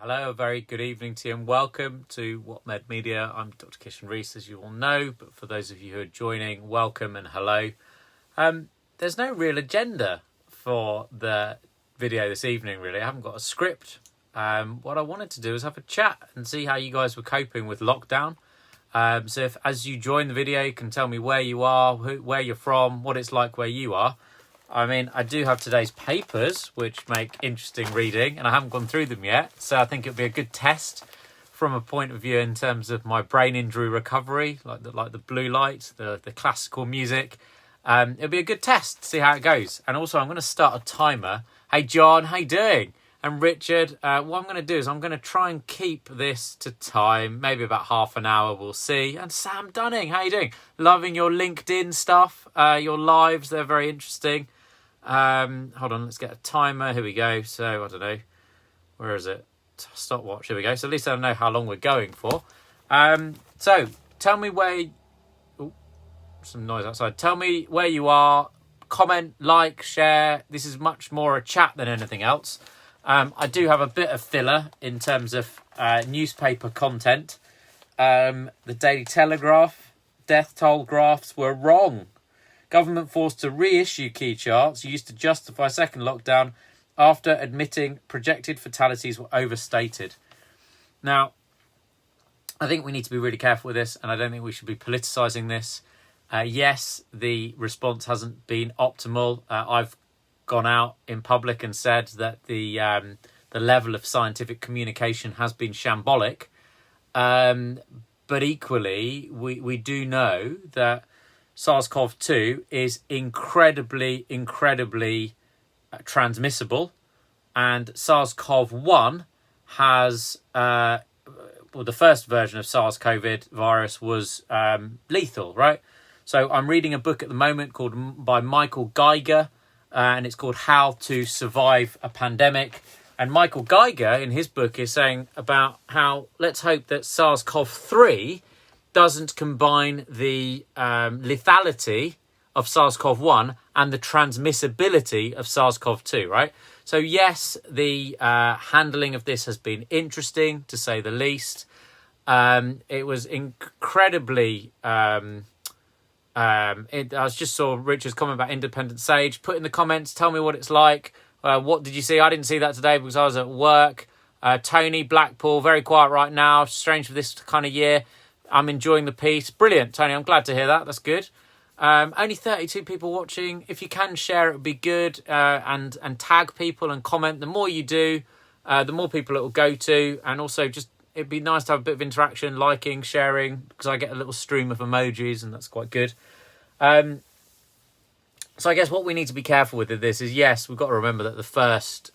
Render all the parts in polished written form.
Hello, a very good evening to you and welcome to What Med Media. I'm Dr Kishan Rees, as you all know, but for those of you who are joining, welcome and hello. There's no real agenda for the video this evening, really. I haven't got a script. What I wanted to do is have a chat and see how you guys were coping with lockdown. So if, as you join the video, you can tell me where you are, where you're from, what it's like where you are. I mean, I do have today's papers, which make interesting reading, and I haven't gone through them yet. So I think it'll be a good test from a point of view in terms of my brain injury recovery, like the blue light, the classical music. It'll be a good test to see how it goes. And also, I'm going to start a timer. Hey, John, how you doing? And Richard, what I'm going to do is I'm going to try and keep this to time, maybe about half an hour, we'll see. And Sam Dunning, how you doing? Loving your LinkedIn stuff, your lives, they're very interesting. Hold on, let's get a timer. Here we go. So I don't know, where is it? Stopwatch. Here we go. So at least I know how long we're going for. So tell me where. Some noise outside. Tell me where you are. Comment, like, share. This is much more a chat than anything else. I do have a bit of filler in terms of newspaper content. The Daily Telegraph death toll graphs were wrong. Government forced to reissue key charts used to justify second lockdown after admitting projected fatalities were overstated. Now, I think we need to be really careful with this, and I don't think we should be politicising this. Yes, the response hasn't been optimal. I've gone out in public and said that the level of scientific communication has been shambolic. But equally, we do know that SARS-CoV-2 is incredibly transmissible, and SARS-CoV-1 has, the first version of SARS-CoV virus was lethal, right? So I'm reading a book at the moment by Michael Geiger, and it's called How to Survive a Pandemic. And Michael Geiger, in his book, is saying about how let's hope that SARS-CoV-3 doesn't combine the lethality of SARS-CoV-1 and the transmissibility of SARS-CoV-2, right? So yes, the handling of this has been interesting, to say the least. It was incredibly... I just saw Richard's comment about Independent Sage. Put in the comments, tell me what it's like. What did you see? I didn't see that today because I was at work. Tony, Blackpool, very quiet right now. Strange for this kind of year. I'm enjoying the piece. Brilliant, Tony. I'm glad to hear that. That's good. Only 32 people watching. If you can share, it would be good. And tag people and comment. The more you do, the more people it will go to. And also, just it'd be nice to have a bit of interaction, liking, sharing, because I get a little stream of emojis, and that's quite good. So I guess what we need to be careful with this is, yes, we've got to remember that the first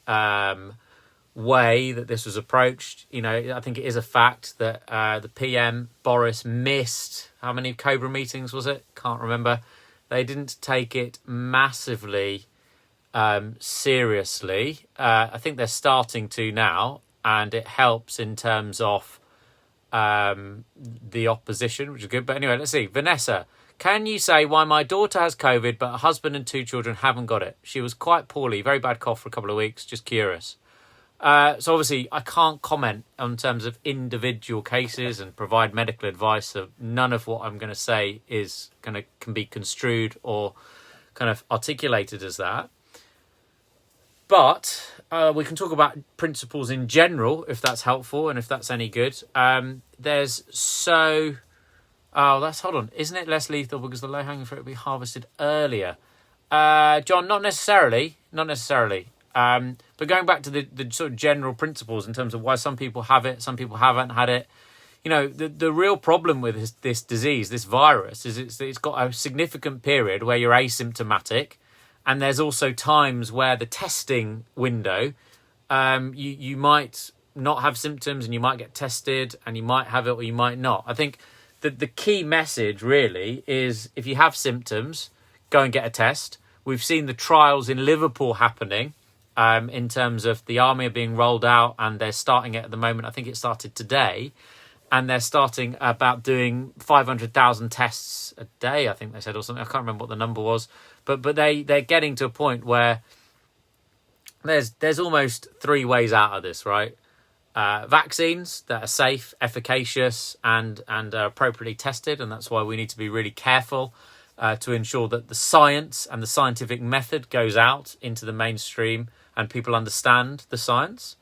way that this was approached, I think it is a fact that the PM, Boris, missed, how many Cobra meetings was it? Can't remember. They didn't take it massively seriously. I think they're starting to now, and it helps in terms of the opposition, which is good. But anyway, let's see. Vanessa, can you say why my daughter has COVID but her husband and 2 children haven't got it? She was quite poorly, very bad cough for a couple of weeks, just curious. So obviously I can't comment on terms of individual cases and provide medical advice. So none of what I'm going to say can be construed or kind of articulated as that. But we can talk about principles in general, if that's helpful and if that's any good. Hold on. Isn't it less lethal because the low-hanging fruit will be harvested earlier? John, not necessarily. But going back to the sort of general principles in terms of why some people have it, some people haven't had it. The real problem with this disease, this virus, is it's got a significant period where you're asymptomatic. And there's also times where the testing window, you might not have symptoms and you might get tested and you might have it or you might not. I think the key message really is if you have symptoms, go and get a test. We've seen the trials in Liverpool happening in terms of the army are being rolled out and they're starting it at the moment. I think it started today. And they're starting about doing 500,000 tests a day, I think they said, or something. I can't remember what the number was. But they're getting to a point where there's almost 3 ways out of this, right? vaccines that are safe, efficacious, and are appropriately tested, and that's why we need to be really careful to ensure that the science and the scientific method goes out into the mainstream and people understand the science.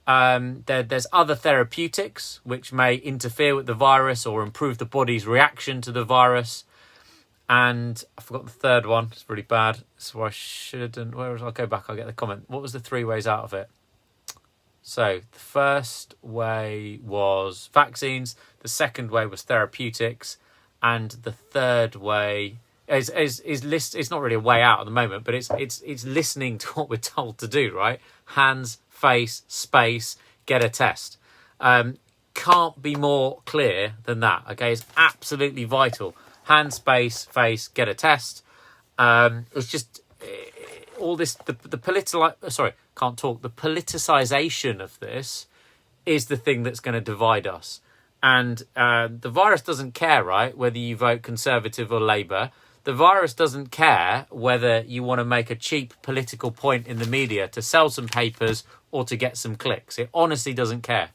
There's other therapeutics which may interfere with the virus or improve the body's reaction to the virus. And I forgot the third one. It's really bad. So I shouldn't. I'll go back. I'll get the comment. What was the 3 ways out of it? So the first way was vaccines. The second way was therapeutics. And the third way is it's not really a way out at the moment, but it's listening to what we're told to do, right? Hands, face, space, get a test. Can't be more clear than that. Okay, it's absolutely vital. Hand, space, face, get a test. It's just all this the politicization of this is the thing that's going to divide us. And the virus doesn't care, right, whether you vote Conservative or Labour. The virus doesn't care whether you want to make a cheap political point in the media to sell some papers or to get some clicks. It honestly doesn't care.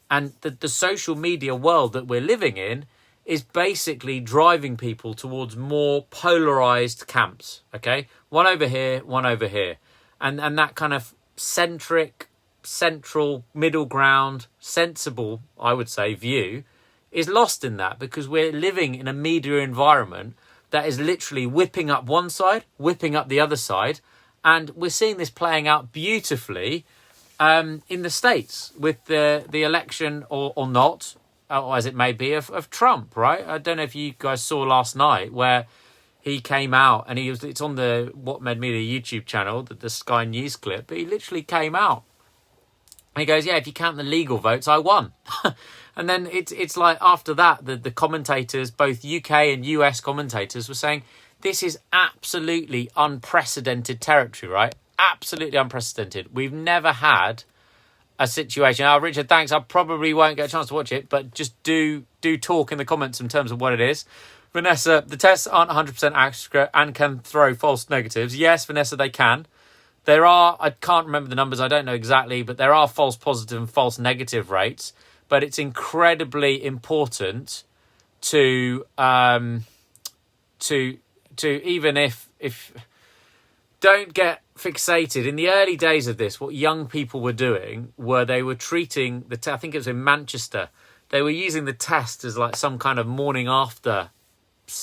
And the social media world that we're living in is basically driving people towards more polarised camps, okay? One over here, one over here. And that kind of central, middle ground, sensible, I would say, view is lost in that, because we're living in a media environment that is literally whipping up one side, whipping up the other side. And we're seeing this playing out beautifully in the States with the election or not, or as it may be, of Trump, right? I don't know if you guys saw last night where he came out and it's on the What Med Media YouTube channel, the Sky News clip, but he literally came out. And he goes, yeah, if you count the legal votes, I won. And then it's like after that, the commentators, both UK and US commentators, were saying, this is absolutely unprecedented territory, right? Absolutely unprecedented. We've never had a situation. Oh, Richard, thanks. I probably won't get a chance to watch it, but just do talk in the comments in terms of what it is. Vanessa, the tests aren't 100% accurate and can throw false negatives. Yes, Vanessa, they can. There are, I can't remember the numbers, I don't know exactly, but there are false positive and false negative rates. But it's incredibly important to even if don't get fixated. In the early days of this, what young people were doing were they were treating I think it was in Manchester, they were using the test as like some kind of morning after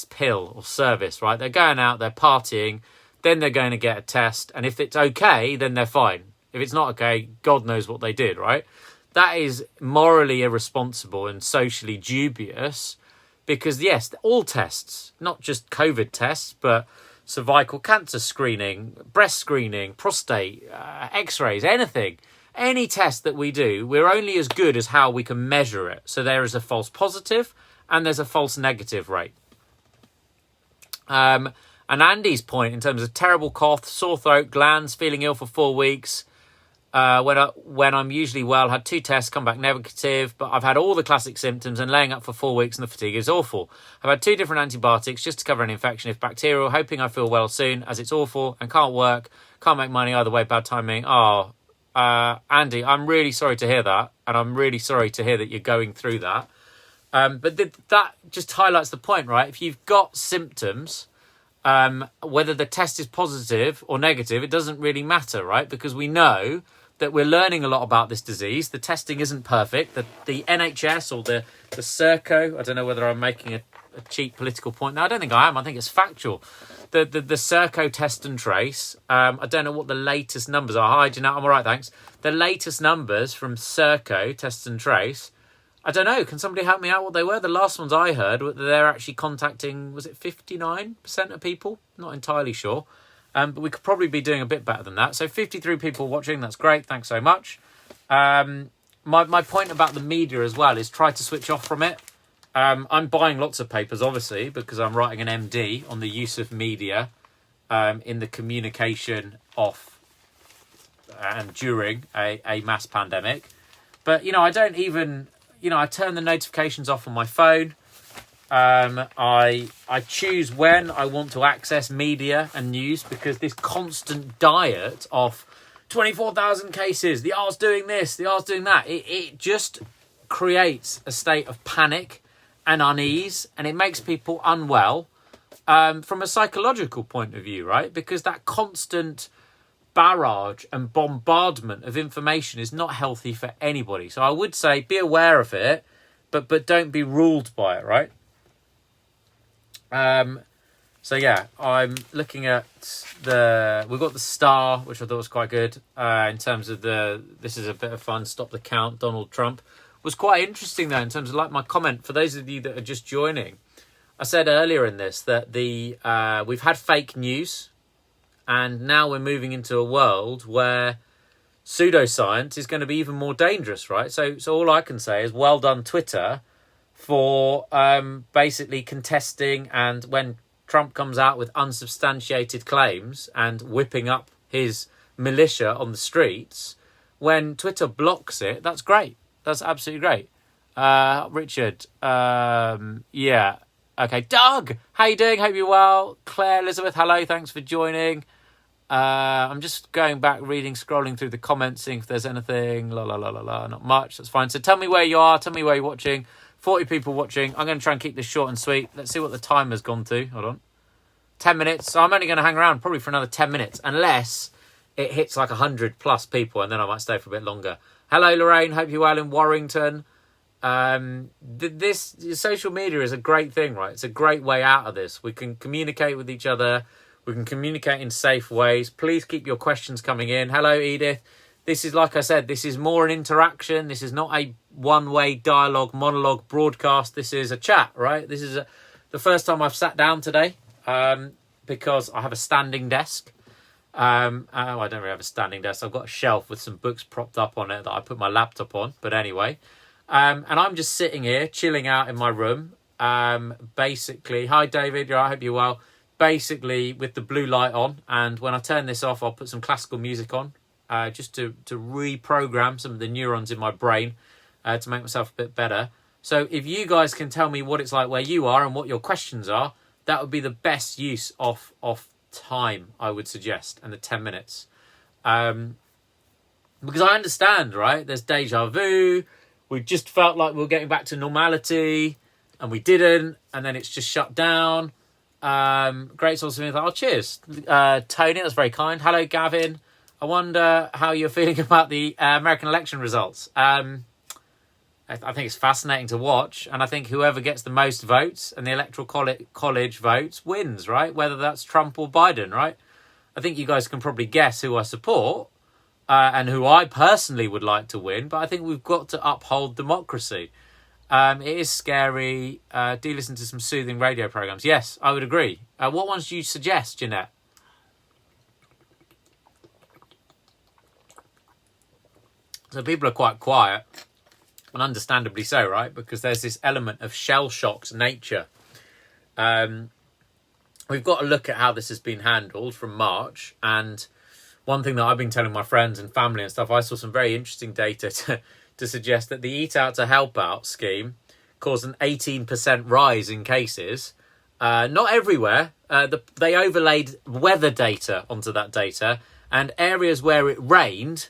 pill or service, right? They're going out, they're partying, then they're going to get a test, and if it's okay, then they're fine. If it's not okay, God knows what they did, right? That is morally irresponsible and socially dubious, because yes, all tests, not just COVID tests, but cervical cancer screening, breast screening, prostate, x-rays, anything, any test that we do, we're only as good as how we can measure it. So there is a false positive and there's a false negative rate. And Andy's point in terms of terrible cough, sore throat, glands, feeling ill for 4 weeks, when I'm usually well, had 2 tests, come back negative, but I've had all the classic symptoms and laying up for 4 weeks and the fatigue is awful. I've had 2 different antibiotics just to cover an infection if bacterial, hoping I feel well soon, as it's awful and can't work, can't make money either way, bad timing. Andy, I'm really sorry to hear that, and I'm really sorry to hear that you're going through that. But that just highlights the point, right? If you've got symptoms, whether the test is positive or negative, it doesn't really matter, right? Because we know that we're learning a lot about this disease. The testing isn't perfect. The NHS or the Serco, I don't know whether I'm making a cheap political point. No, I don't think I am. I think it's factual. The Serco test and trace, I don't know what the latest numbers are. Hi, Jeanette, I'm all right, thanks. The latest numbers from Serco test and trace, I don't know. Can somebody help me out what they were? The last ones I heard were they're actually contacting, was it 59% of people? Not entirely sure. But we could probably be doing a bit better than that. So 53 people watching, that's great. Thanks so much. My point about the media as well is try to switch off from it. I'm buying lots of papers, obviously, because I'm writing an MD on the use of media in the communication of and during a mass pandemic. But, I don't even... I turn the notifications off on my phone. I choose when I want to access media and news, because this constant diet of 24,000 cases, the R's doing this, the R's doing that. It just creates a state of panic and unease, and it makes people unwell from a psychological point of view, right? Because that constant barrage and bombardment of information is not healthy for anybody. So I would say be aware of it, but don't be ruled by it, right? So yeah, I'm looking at we've got the Star, which I thought was quite good in terms of this is a bit of fun, stop the count, Donald Trump. Was quite interesting though in terms of like my comment, for those of you that are just joining. I said earlier in this that we've had fake news, and now we're moving into a world where pseudoscience is going to be even more dangerous, right? So all I can say is well done, Twitter, for basically contesting, and when Trump comes out with unsubstantiated claims and whipping up his militia on the streets, when Twitter blocks it, that's great. That's absolutely great. Richard, yeah. Okay, Doug, how you doing? Hope you're well. Claire, Elizabeth, hello, thanks for joining. I'm just going back, scrolling through the comments, seeing if there's anything. Not much, that's fine. So tell me where you are, tell me where you're watching. 40 people watching. I'm going to try and keep this short and sweet. Let's see what the time has gone to. Hold on. 10 minutes. So I'm only going to hang around probably for another 10 minutes, unless it hits like 100 plus people, and then I might stay for a bit longer. Hello, Lorraine. Hope you're well in Warrington. This social media is a great thing, right? It's a great way out of this. We can communicate with each other. We can communicate in safe ways. Please keep your questions coming in. Hello, Edith. This is, like I said, this is more an interaction. This is not a one-way dialogue, monologue, broadcast. This is a chat, right? This is the first time I've sat down today because I have a standing desk. I don't really have a standing desk. I've got a shelf with some books propped up on it that I put my laptop on. But anyway, and I'm just sitting here, chilling out in my room. Basically, hi, David. I hope you're well. Basically, with the blue light on. And when I turn this off, I'll put some classical music on. Just to reprogram some of the neurons in my brain to make myself a bit better. So if you guys can tell me what it's like where you are and what your questions are, that would be the best use of time, I would suggest, and the 10 minutes. Because I understand, right? There's deja vu. We just felt like we were getting back to normality, and we didn't, and then it's just shut down. Great source of info. Oh, cheers. Tony, that's very kind. Hello, Gavin. I wonder how you're feeling about the American election results. I think it's fascinating to watch, and I think whoever gets the most votes and the Electoral College votes wins, right? Whether that's Trump or Biden, right? I think you guys can probably guess who I support and who I personally would like to win, but I think we've got to uphold democracy. It is scary. Do listen to some soothing radio programs. Yes, I would agree. What ones do you suggest, Jeanette? So people are quite quiet, and understandably so, right? Because there's this element of Shellshock's nature. We've got to look at how this has been handled from March. And one thing that I've been telling my friends and family and stuff, I saw some very interesting data to suggest that the Eat Out to Help Out scheme caused an 18% rise in cases. Not everywhere. They overlaid weather data onto that data, and areas where it rained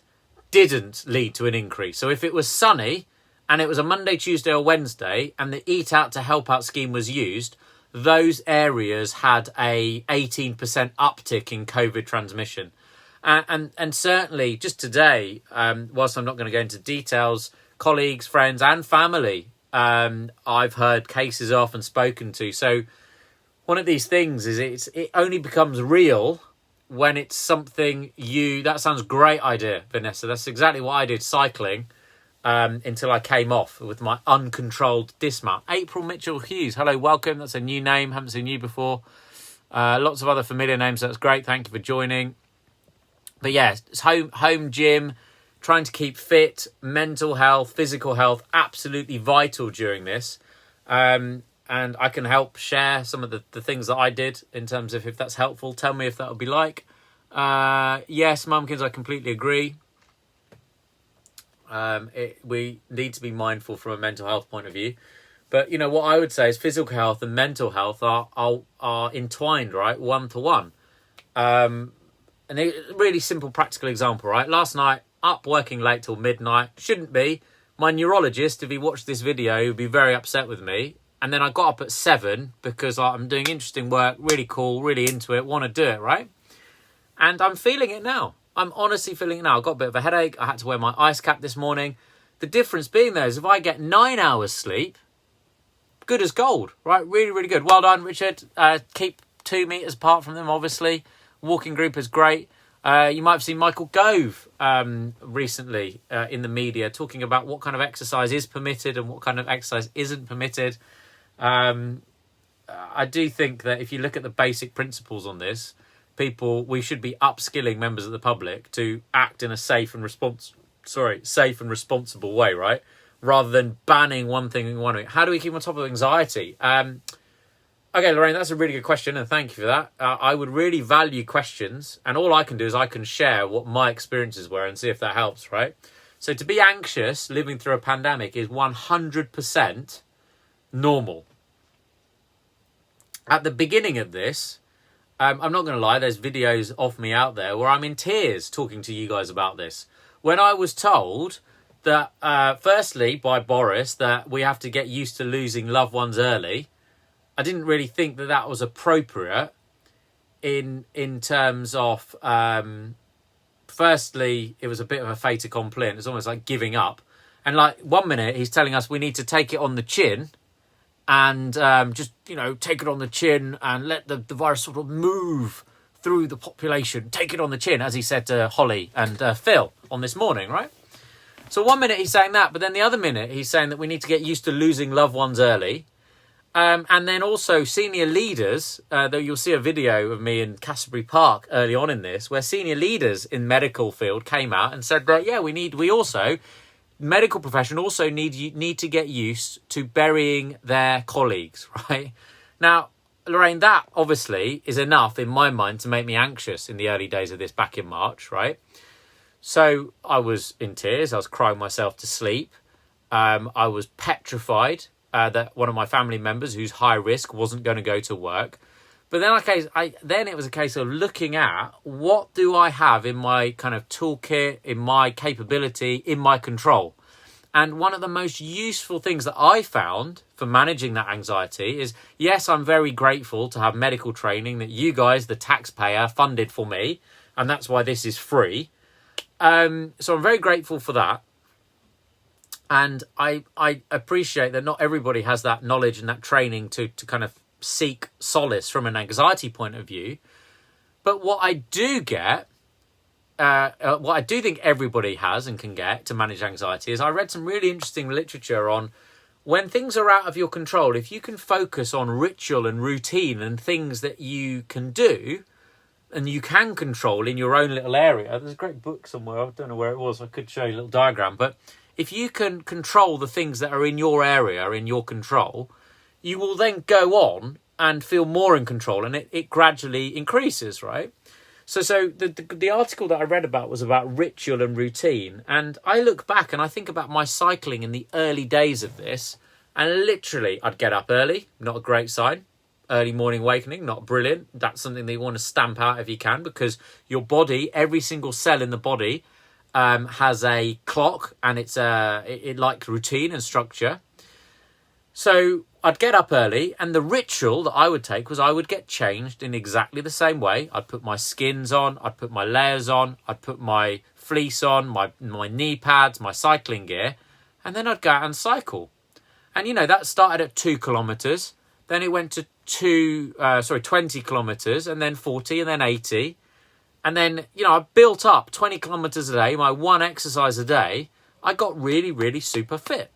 didn't lead to an increase. So if it was sunny and it was a Monday, Tuesday or Wednesday and the Eat Out to Help Out scheme was used, those areas had a 18% uptick in COVID transmission. And certainly just today, whilst I'm not going to go into details, colleagues, friends and family, I've heard cases of and spoken to. So one of these things is it only becomes real when it's something that sounds great idea, Vanessa. That's exactly what I did cycling until I came off with my uncontrolled dismount. April Mitchell Hughes. Hello, welcome. That's a new name. Haven't seen you before. Lots of other familiar names. That's great. Thank you for joining. But yeah, it's home gym, trying to keep fit, mental health, physical health, absolutely vital during this. And I can help share some of the things that I did in terms of if that's helpful. Tell me if that would be like. Yes, Mumkins, I completely agree. We need to be mindful from a mental health point of view. But, what I would say is physical health and mental health are entwined, right? One to one. And a really simple practical example, right? Last night, up working late till midnight. Shouldn't be. My neurologist, if he watched this video, would be very upset with me. And then I got up at 7 because I'm doing interesting work, really cool, really into it, want to do it, right? And I'm feeling it now. I'm honestly feeling it now. I've got a bit of a headache. I had to wear my ice cap this morning. The difference being there is if I get 9 hours sleep, good as gold, right? Really, really good. Well done, Richard. Keep 2 meters apart from them, obviously. Walking group is great. You might have seen Michael Gove recently in the media talking about what kind of exercise is permitted and what kind of exercise isn't permitted. I do think that if you look at the basic principles on this, we should be upskilling members of the public to act in a safe and responsible way, right? Rather than banning one thing and one thing. How do we keep on top of anxiety? Okay, Lorraine, that's a really good question, and thank you for that. I would really value questions, and all I can do is I can share what my experiences were and see if that helps, right? So to be anxious living through a pandemic is 100% normal. At the beginning of this, I'm not going to lie, there's videos of me out there where I'm in tears talking to you guys about this. When I was told that, firstly, by Boris, that we have to get used to losing loved ones early, I didn't really think that that was appropriate in terms of, firstly, it was a bit of a fait accompli. It's almost like giving up. And like 1 minute, he's telling us we need to take it on the chin and just, take it on the chin and let the virus sort of move through the population. Take it on the chin, as he said to Holly and Phil on This Morning, right? So 1 minute he's saying that, but then the other minute he's saying that we need to get used to losing loved ones early. And then also senior leaders, though you'll see a video of me in Canterbury Park early on in this, where senior leaders in medical field came out and said that, medical profession also need to get used to burying their colleagues, right? Now, Lorraine, that obviously is enough in my mind to make me anxious in the early days of this back in March, right? So I was in tears. I was crying myself to sleep. I was petrified that one of my family members who's high risk wasn't going to go to work. But then it was a case of looking at what do I have in my kind of toolkit, in my capability, in my control. And one of the most useful things that I found for managing that anxiety is, yes, I'm very grateful to have medical training that you guys, the taxpayer, funded for me. And that's why this is free. So I'm very grateful for that. And I appreciate that not everybody has that knowledge and that training to kind of seek solace from an anxiety point of view. But what I do get, what I do think everybody has and can get to manage anxiety is I read some really interesting literature on when things are out of your control, if you can focus on ritual and routine and things that you can do and you can control in your own little area. There's a great book somewhere, I don't know where it was, I could show you a little diagram, but if you can control the things that are in your area, in your control, you will then go on and feel more in control, and it gradually increases, right? So the article that I read about was about ritual and routine, and I look back and I think about my cycling in the early days of this, and literally I'd get up early, not a great sign. Early morning awakening, not brilliant. That's something that you want to stamp out if you can, because your body, every single cell in the body, has a clock, and it likes routine and structure. So I'd get up early, and the ritual that I would take was I would get changed in exactly the same way. I'd put my skins on, I'd put my layers on, I'd put my fleece on, my knee pads, my cycling gear, and then I'd go out and cycle. And that started at 2 kilometers, then it went to 20 kilometers, and then 40, and then 80. And then, I built up 20 kilometers a day, my one exercise a day. I got really, really super fit.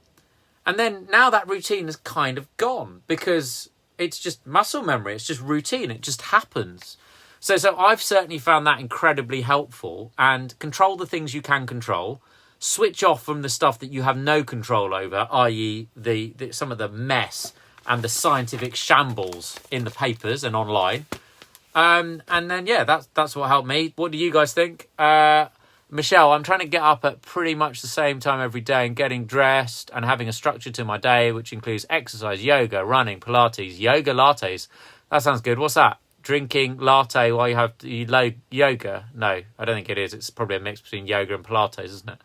And then now that routine is kind of gone because it's just muscle memory. It's just routine. It just happens. So I've certainly found that incredibly helpful, and control the things you can control. Switch off from the stuff that you have no control over, i.e. some of the mess and the scientific shambles in the papers and online. And then, that's what helped me. What do you guys think? Michelle, I'm trying to get up at pretty much the same time every day and getting dressed and having a structure to my day, which includes exercise, yoga, running, Pilates, yoga lattes. That sounds good. What's that? drinking latte while you have yoga. No, I don't think it is. It's probably a mix between yoga and Pilates, isn't it?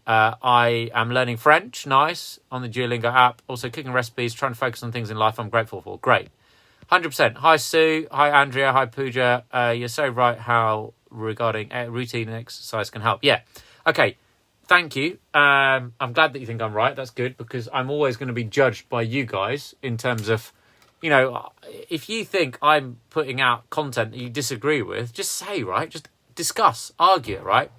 I am learning French, nice, on the Duolingo app. Also cooking recipes, trying to focus on things in life I'm grateful for. Great. 100%. Hi, Sue. Hi, Andrea. Hi, Pooja. You're so right how regarding routine and exercise can help. Yeah. Okay. Thank you. I'm glad that you think I'm right. That's good, because I'm always going to be judged by you guys in terms of, you know, if you think I'm putting out content that you disagree with, just say, right? Just discuss, argue, right?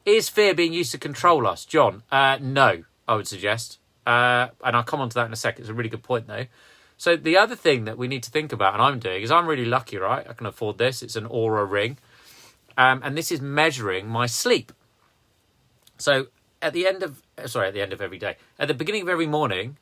Is fear being used to control us, John? No, I would suggest. And I'll come on to that in a second. It's a really good point, though. So the other thing that we need to think about, and I'm doing, is I'm really lucky, right? I can afford this. It's an Aura ring. And this is measuring my sleep. So at the end of every day, at the beginning of every morning,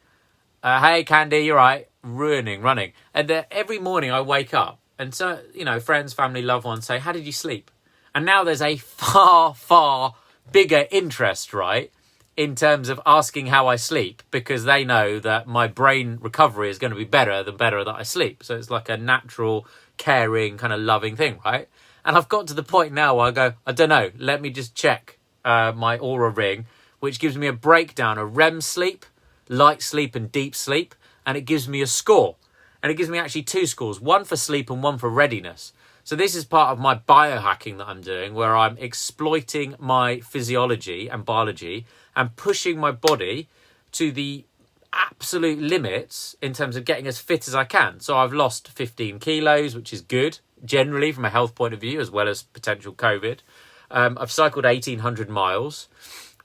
hey, Candy, you're right, running. And every morning I wake up and so, you know, friends, family, loved ones say, how did you sleep? And now there's a far, far bigger interest, right, in terms of asking how I sleep, because they know that my brain recovery is going to be better that I sleep. So it's like a natural, caring, kind of loving thing, right? And I've got to the point now where I go, I don't know, let me just check my Aura ring, which gives me a breakdown of REM sleep, light sleep and deep sleep, and it gives me a score. And it gives me actually 2 scores, one for sleep and one for readiness. So this is part of my biohacking that I'm doing, where I'm exploiting my physiology and biology and pushing my body to the absolute limits in terms of getting as fit as I can. So I've lost 15 kilos, which is good, generally from a health point of view, as well as potential COVID. I've cycled 1,800 miles.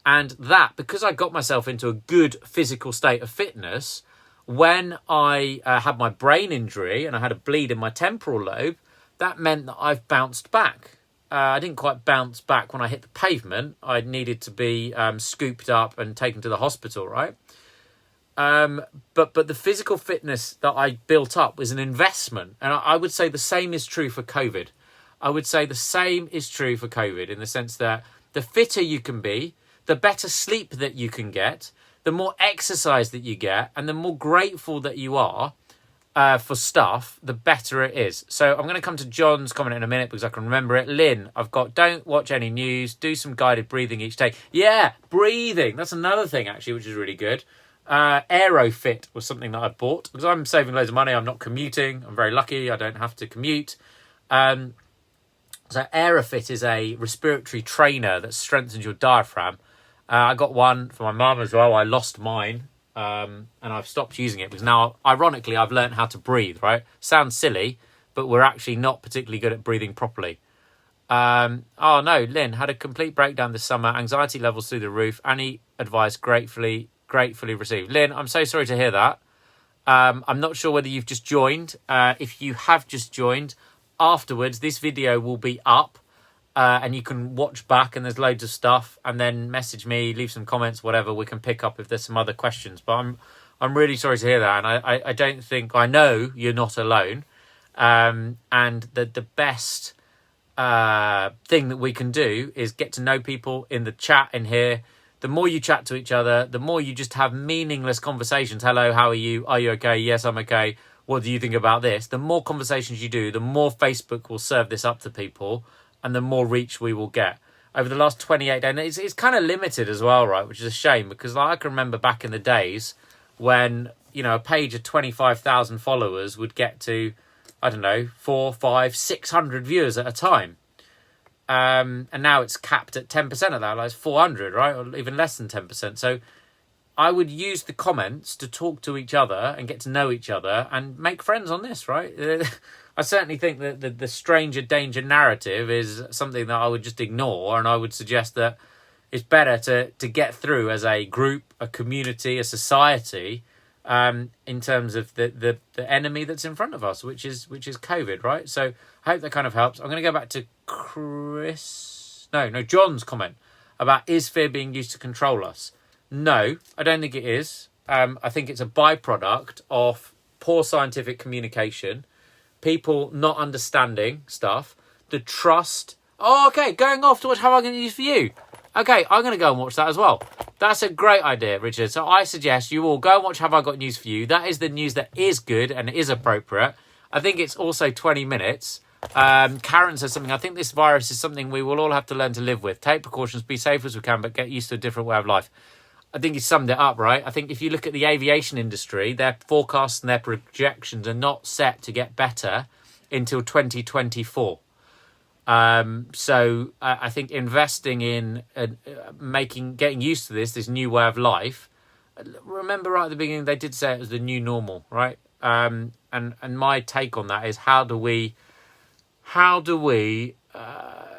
And that, because I got myself into a good physical state of fitness, when I had my brain injury and I had a bleed in my temporal lobe, that meant that I've bounced back. I didn't quite bounce back when I hit the pavement. I needed to be scooped up and taken to the hospital, right? But the physical fitness that I built up was an investment. And I would say the same is true for COVID. I would say the same is true for COVID, in the sense that the fitter you can be, the better sleep that you can get, the more exercise that you get, and the more grateful that you are for stuff, the better it is. So I'm going to come to John's comment in a minute because I can remember it. Lynn, I've got, don't watch any news, do some guided breathing each day. Yeah, breathing. That's another thing, actually, which is really good. Aerofit was something that I bought because I'm saving loads of money. I'm not commuting. I'm very lucky. I don't have to commute. So Aerofit is a respiratory trainer that strengthens your diaphragm. I got one for my mum as well. I lost mine, and I've stopped using it because now, ironically, I've learned how to breathe, right? Sounds silly, but we're actually not particularly good at breathing properly. Oh, no, Lynn, had a complete breakdown this summer. Anxiety levels through the roof. Any advice gratefully received. Lynn, I'm so sorry to hear that. I'm not sure whether you've just joined. If you have just joined, afterwards, this video will be up. And you can watch back, and there's loads of stuff, and then message me, leave some comments, whatever. We can pick up if there's some other questions. But I'm really sorry to hear that, and I don't think, I know you're not alone. And the best thing that we can do is get to know people in the chat in here. The more you chat to each other, the more you just have meaningless conversations. Hello, how are you? Are you okay? Yes, I'm okay. What do you think about this? The more conversations you do, the more Facebook will serve this up to people, and the more reach we will get. Over the last 28 days, it's kind of limited as well, right? Which is a shame, because I can remember back in the days when, you know, a page of 25,000 followers would get to, I don't know, 400, 500, 600 viewers at a time. And now it's capped at 10% of that, like it's 400, right? Or even less than 10%. So I would use the comments to talk to each other and get to know each other and make friends on this, right? I certainly think that the stranger danger narrative is something that I would just ignore, and I would suggest that it's better to get through as a group, a community, a society, in terms of the enemy that's in front of us, which is COVID, right? So I hope that kind of helps. I'm going to go back to John's comment about, is fear being used to control us? No, I don't think it is. I think it's a byproduct of poor scientific communication, people not understanding stuff, the trust. Oh, okay, going off to watch How I Get News for You. Okay, I'm going to go and watch that as well. That's a great idea, Richard. So I suggest you all go and watch Have I Got News for You. That is the news that is good and is appropriate. I think it's also 20 minutes. Karen says something. I think this virus is something we will all have to learn to live with. Take precautions, be safe as we can, but get used to a different way of life. I think you summed it up, right? I think if you look at the aviation industry, their forecasts and their projections are not set to get better until 2024. So I think investing in getting used to this new way of life. Remember right at the beginning, they did say it was the new normal, right? And my take on that is how do we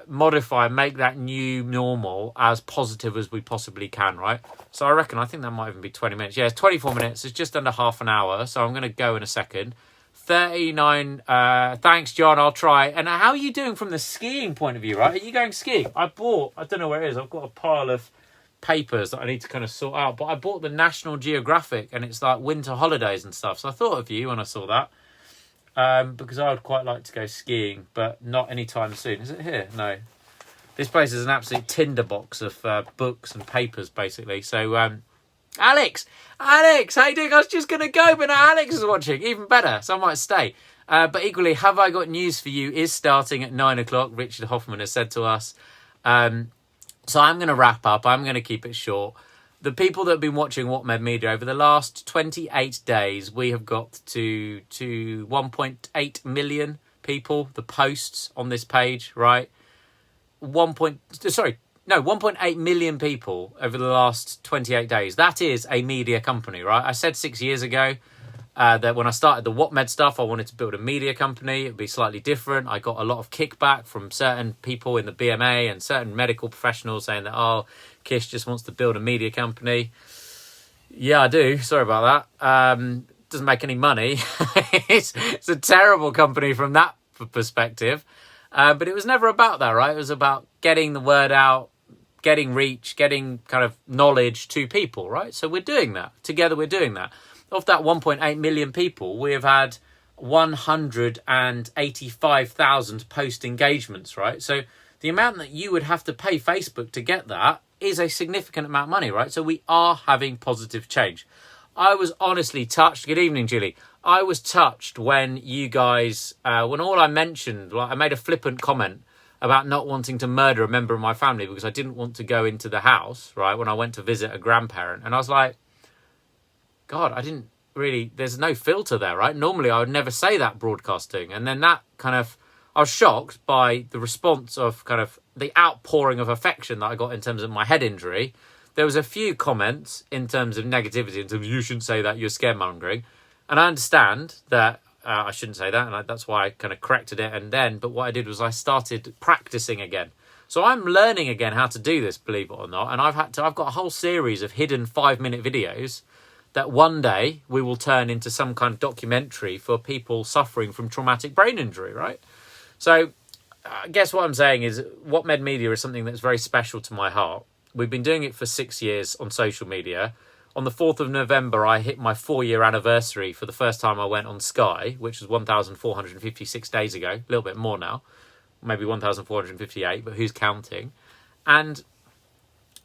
modify and make that new normal as positive as we possibly can, right? So I think that might even be 20 minutes. Yeah, it's 24 minutes. It's just under half an hour. So I'm going to go in a second. 39. Thanks, John. I'll try. And how are you doing from the skiing point of view, right? Are you going skiing? I don't know where it is. I've got a pile of papers that I need to kind of sort out. But I bought the National Geographic and it's like winter holidays and stuff. So I thought of you when I saw that. Because I would quite like to go skiing, but not anytime soon. Is it here? No. This place is an absolute tinderbox of books and papers, basically. So, Alex, how you doing? I was just going to go, but now Alex is watching. Even better, so I might stay. But equally, Have I Got News For You is starting at 9 o'clock. Richard Hoffman has said to us. So I'm going to wrap up. I'm going to keep it short. The people that have been watching What Med Media over the last 28 days, we have got to 1.8 million people, the posts on this page, right? 1.8 million people over the last 28 days. That is a media company, right? I said 6 years ago that when I started the What Med stuff, I wanted to build a media company. It'd be slightly different. I got a lot of kickback from certain people in the BMA and certain medical professionals saying that, oh, Kish just wants to build a media company. Yeah, I do. Sorry about that. Doesn't make any money. It's a terrible company from that perspective. But it was never about that, right? It was about getting the word out, getting reach, getting kind of knowledge to people, right? So we're doing that. Together we're doing that. Of that 1.8 million people, we have had 185,000 post engagements, right? So the amount that you would have to pay Facebook to get that is a significant amount of money, right? So we are having positive change. I was honestly touched. Good evening, Julie. I was touched when you guys, when all I mentioned, like I made a flippant comment about not wanting to murder a member of my family because I didn't want to go into the house, right, when I went to visit a grandparent. And I was like, God, I didn't really, there's no filter there, right? Normally I would never say that broadcasting. And then that kind of, I was shocked by the response of kind of the outpouring of affection that I got in terms of my head injury. There was a few comments in terms of negativity, in terms of you shouldn't say that, you're scaremongering. And I understand that I shouldn't say that, and that's why I kind of corrected it. But what I did was I started practicing again. So I'm learning again how to do this, believe it or not. And I've got a whole series of hidden 5-minute videos that one day we will turn into some kind of documentary for people suffering from traumatic brain injury, right? So I guess what I'm saying is What Med Media is something that's very special to my heart. We've been doing it for 6 years on social media. On the 4th of November, I hit my 4-year anniversary for the first time I went on Sky, which was 1,456 days ago, a little bit more now, maybe 1,458, but who's counting? And,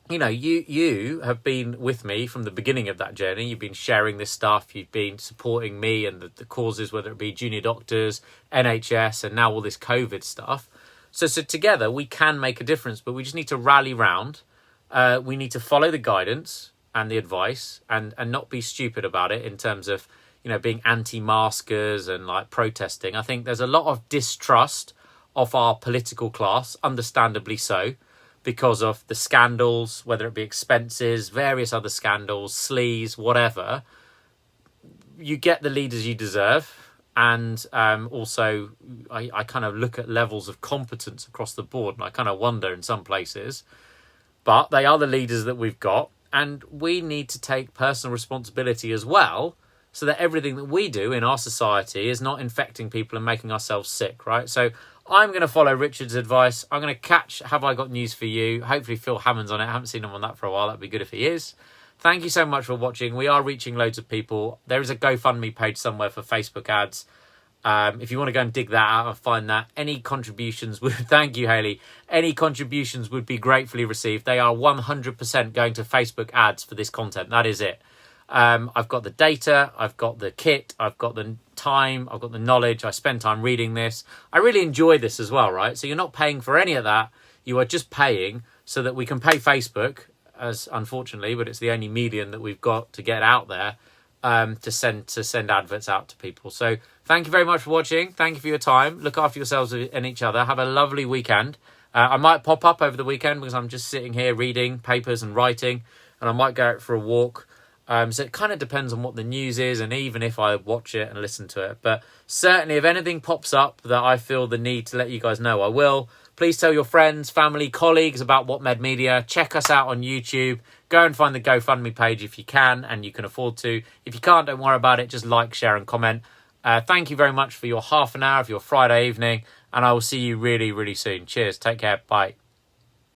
you know, you have been with me from the beginning of that journey. You've been sharing this stuff. You've been supporting me and the causes, whether it be junior doctors, NHS, and now all this COVID stuff. So together we can make a difference, but we just need to rally round. We need to follow the guidance and the advice and not be stupid about it in terms of, you know, being anti-maskers and like protesting. I think there's a lot of distrust of our political class, understandably so, because of the scandals, whether it be expenses, various other scandals, sleaze, whatever. You get the leaders you deserve. And also, I kind of look at levels of competence across the board, and I kind of wonder in some places. But they are the leaders that we've got, and we need to take personal responsibility as well, so that everything that we do in our society is not infecting people and making ourselves sick, right? So I'm going to follow Richard's advice. I'm going to catch Have I Got News For You. Hopefully Phil Hammond's on it. I haven't seen him on that for a while. That'd be good if he is. Thank you so much for watching. We are reaching loads of people. There is a GoFundMe page somewhere for Facebook ads. If you want to go and dig that out and find that, any contributions would, thank you, Hayley, any contributions would be gratefully received. They are 100% going to Facebook ads for this content. That is it. I've got the data, I've got the kit, I've got the time, I've got the knowledge, I spend time reading this. I really enjoy this as well, right? So you're not paying for any of that. You are just paying so that we can pay Facebook, as unfortunately, but it's the only medium that we've got to get out there, to send adverts out to people. So thank you very much for watching. Thank you for your time. Look after yourselves and each other. Have a lovely weekend. I might pop up over the weekend because I'm just sitting here reading papers and writing, and I might go out for a walk. So it kind of depends on what the news is, and even if I watch it and listen to it. But certainly if anything pops up that I feel the need to let you guys know, I will. Please tell your friends, family, colleagues about What Med Media. Check us out on YouTube. Go and find the GoFundMe page if you can and you can afford to. If you can't, don't worry about it. Just like, share and comment. Thank you very much for your half an hour of your Friday evening, and I will see you really, really soon. Cheers. Take care. Bye.